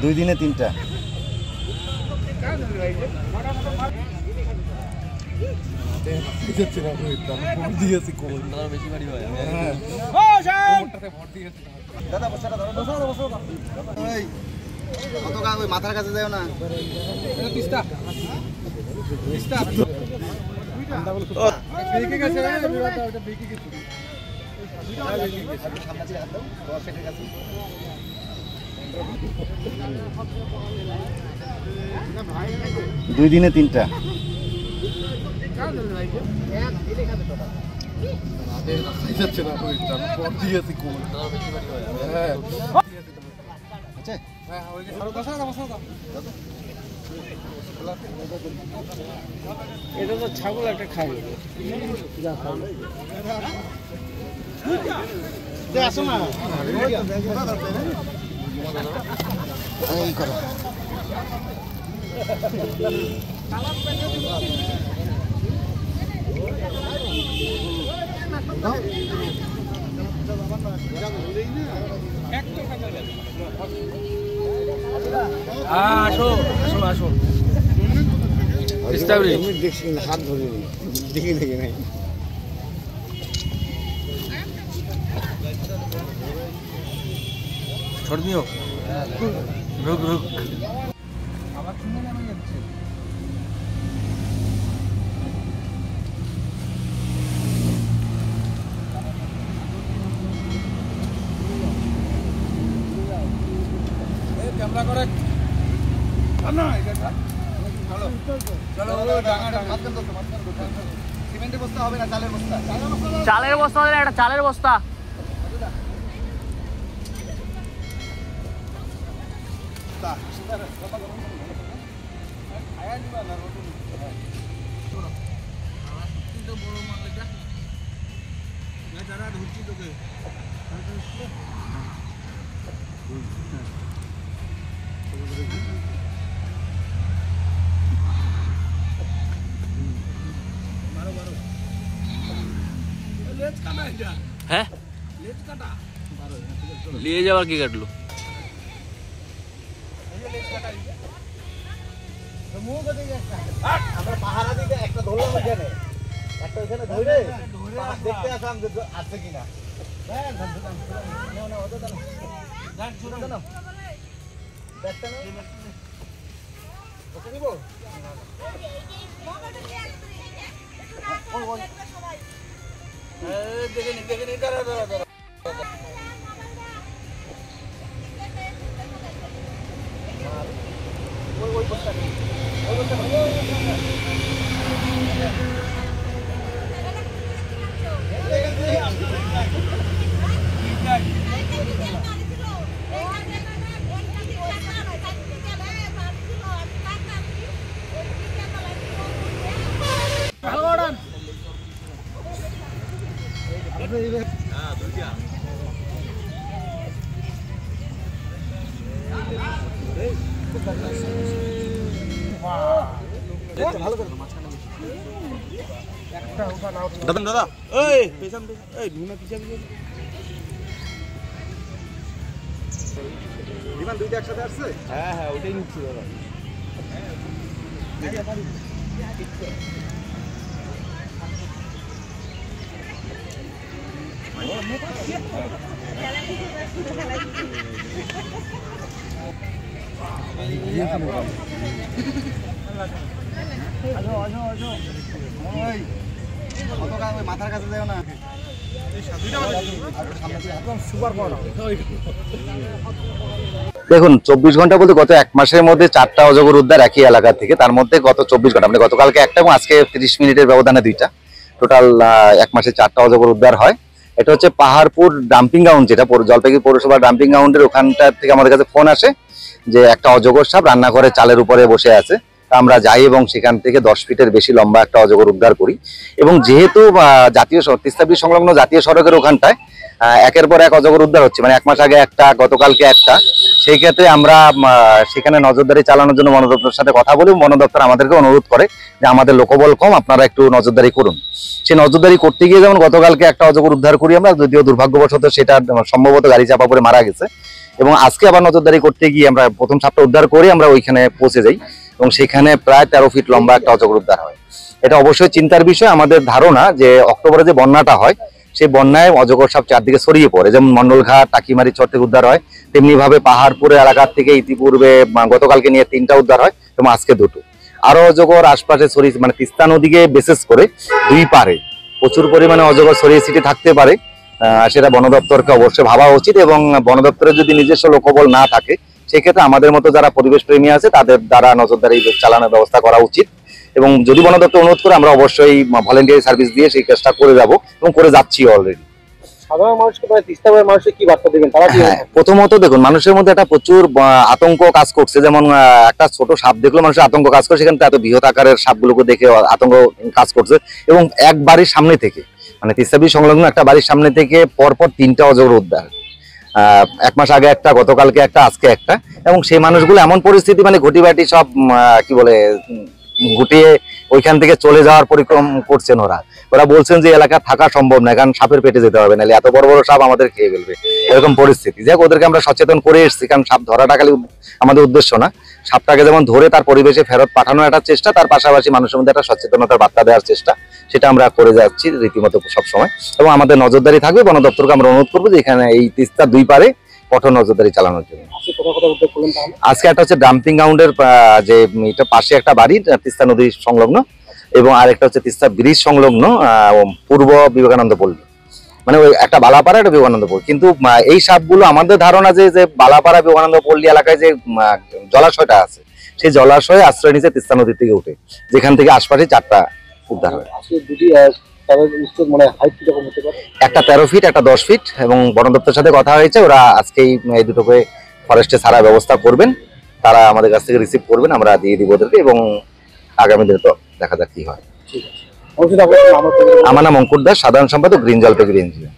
2 দিনে 3টা। মাথার কাছে যাও না। দুই দিনে 3টা। এটা তো ছাগল একটা খাই আসো না এই করো। আসো আসো আসো দেখছি হাত ধরে দেখি দেখি নাই छोड़ दियो रुक रुक আবার শুনে নেমে যাচ্ছে এই ক্যামেরা করে না এটা চলো চলো ডাঙা ডাঙা মাঝখান দোস্ত সিমেন্টের বস্তা হবে না চালের বস্তা হবে একটা চালের বস্তা लिए যাওয়ার কি কাটলো আমরা পাহারা দিকে একটা ধরলাম এখানে একটা এখানে ধরে দেখতে আসলাম যে আছে কিনা দাদা এই পেছন এই নুনা পিছা পিছা বিমান দুইটা একসাথে আসছে হ্যাঁ হ্যাঁ ওইটাই নিচ্ছি দাদা মাথার কাছে যাও না দেখুন 24 ঘন্টা বলতে গত 1 মাসের মধ্যে 4টা অজগর উদ্ধার একই এলাকা থেকে তার মধ্যে গত 24 ঘন্টা মানে গতকালকে একটা এবং আজকে 30 মিনিটের ব্যবধানে 2টা টোটাল 1 মাসে 4টা অজগর উদ্ধার হয়। এটা হচ্ছে পাহাড়পুর ডাম্পিং গ্রাউন্ড যেটা জলপাইগুড়ি পৌরসভা ডাম্পিং গ্রাউন্ডের ওখানটা থেকে আমাদের কাছে ফোন আসে যে একটা অজগর সাপ রান্নাঘরে চালের উপরে বসে আছে। আমরা যাই এবং সেখান থেকে 10 ফিটের বেশি লম্বা একটা অজগর উদ্ধার করি এবং যেহেতু জাতীয় তিস্তা ব্রিজ সংলগ্ন জাতীয় সড়কের ওখানটায় একের পর এক অজগর উদ্ধার হচ্ছে মানে 1 মাস আগে একটা গতকালকে একটা সেই ক্ষেত্রে আমরা সেখানে নজরদারি চালানোর জন্য বন দপ্তরের সাথে কথা বলি বন দপ্তর আমাদেরকে অনুরোধ করে যে আমাদের লোকবল কম আপনারা একটু নজরদারি করুন। সেই নজরদারি করতে গিয়ে যেমন গতকালকে একটা অজগর উদ্ধার করি আমরা যদিও দুর্ভাগ্যবশত সেটা সম্ভবত গাড়ি চাপা পড়ে মারা গেছে এবং আজকে আবার নজরদারি করতে গিয়ে আমরা প্রথম সাপটা উদ্ধার করে আমরা ওইখানে পৌঁছে যাই এবং সেখানে প্রায় 13 ফিট লম্বা একটা অজগর উদ্ধার হয়। এটা অবশ্যই চিন্তার বিষয়। আমাদের ধারণা যে অক্টোবরে যে বন্যাটা হয় সেই বন্যায় অজগর সাপ চারদিকে ছড়িয়ে পড়ে, যেমন মন্ডলঘাট টাকিমারি চর থেকে উদ্ধার হয়, তেমনি ভাবে পাহাড়পুরে এলাকার থেকে ইতিপূর্বে গতকালকে নিয়ে 3টা উদ্ধার হয় এবং আজকে 2টো। আরো অজগর আশপাশে ছড়িয়ে মানে তিস্তা নদীকে বিশেষ করে 2 পারে প্রচুর পরিমাণে অজগর ছড়িয়ে ছিটিয়ে থাকতে পারে। সেটা বন দপ্তরকে অবশ্যই ভাবা উচিত এবং বন দপ্তরের যদি নিজস্ব লোকবল না থাকে সেক্ষেত্রে আমাদের মতো যারা পরিবেশ প্রেমী আছে তাদের দ্বারা নজরদারি চালানোর ব্যবস্থা করা উচিত। এবং যদি বন দপ্তর অনুরোধ করে আমরা অবশ্যই ভলেন্টিয়ারি সার্ভিস দিয়ে সেই কাজটা করে যাব এবং করে যাচ্ছি অলরেডি। সাধারণ মানুষকে মানে তিস্তা মানুষকে কি বার্তা দেবেন তারা? প্রথমত দেখুন, মানুষের মধ্যে একটা প্রচুর আতঙ্ক কাজ করছে। যেমন একটা ছোট সাপ দেখলে মানুষের আতঙ্ক কাজ করছে, সেখানে এত বৃহৎ আকারের সাপগুলোকে দেখে আতঙ্ক কাজ করছে। এবং এক বাড়ির সামনে থেকে মানে তিস্তা ব্রিজ সংলগ্ন একটা বাড়ির সামনে থেকে পরপর 3টা অজগর উদ্ধার, 1 মাস আগে একটা, গতকালকে একটা, আজকে একটা। এবং সেই মানুষগুলো এমন পরিস্থিতি মানে ঘটিবাটি সব কি বলে গুটিয়ে ওইখান থেকে চলে যাওয়ার পরিক্রম করছেন। ওরা বলছেন যে এলাকা থাকা সম্ভব না, কারণ সাপের পেটে যেতে হবে, নাহলে এত বড় বড় সাপ আমাদের খেয়ে ফেলবে, এরকম পরিস্থিতি। যাই হোক, ওদেরকে আমরা সচেতন করে এসেছি, কারণ সাপ ধরাটা খালি আমাদের উদ্দেশ্য না, সাপটাকে যেমন ধরে তার পরিবেশে ফেরত পাঠানোর একটা চেষ্টা, তার পাশাপাশি মানুষের মধ্যে একটা সচেতনতার বার্তা দেওয়ার চেষ্টা, সেটা আমরা করে যাচ্ছি রীতিমতো সবসময়। এবং আমাদের নজরদারি থাকবে, বন দপ্তরকে আমরা অনুরোধ করবো যে এখানে এই তিস্তা 2 পারে কঠোর নজরদারি চালানোর জন্য। আজকে একটা হচ্ছে ডাম্পিং গ্রাউন্ডের যে এটা পাশে একটা বাড়ি তিস্তা নদী সংলগ্ন, এবং আরেকটা হচ্ছে তিস্তা ব্রিজ সংলগ্ন পূর্ব বিবেকানন্দ পল্লী, মানে ওই একটা বালাপাড়া একটা বিবেকানন্দ পল্লী। কিন্তু এই সাপগুলো আমাদের ধারণা যে বালাপাড়া বিবেকানন্দ পল্লী এলাকায় যে জলাশয়টা আছে সেই জলাশয়ে আশ্রয় নিচে তিস্তা নদীর থেকে উঠে, যেখান থেকে আশপাশে 4টা উদ্ধার হয়। একটা 13 ফিট, একটা 10 ফিট। এবং বন দপ্তরের সাথে কথা হয়েছে, ওরা আজকেই এই দুটোকে ফরেস্টে ছাড়ার ব্যবস্থা করবেন, তারা আমাদের কাছ থেকে রিসিভ করবেন, আমরা দিয়ে দিব ওদেরকে। এবং আগামী দিনে তো দেখা যাক কি হয়। আমার নাম অঙ্কুর দাস, সাধারণ সম্পাদক গ্রিন জলপাইগুড়ি এনজিও।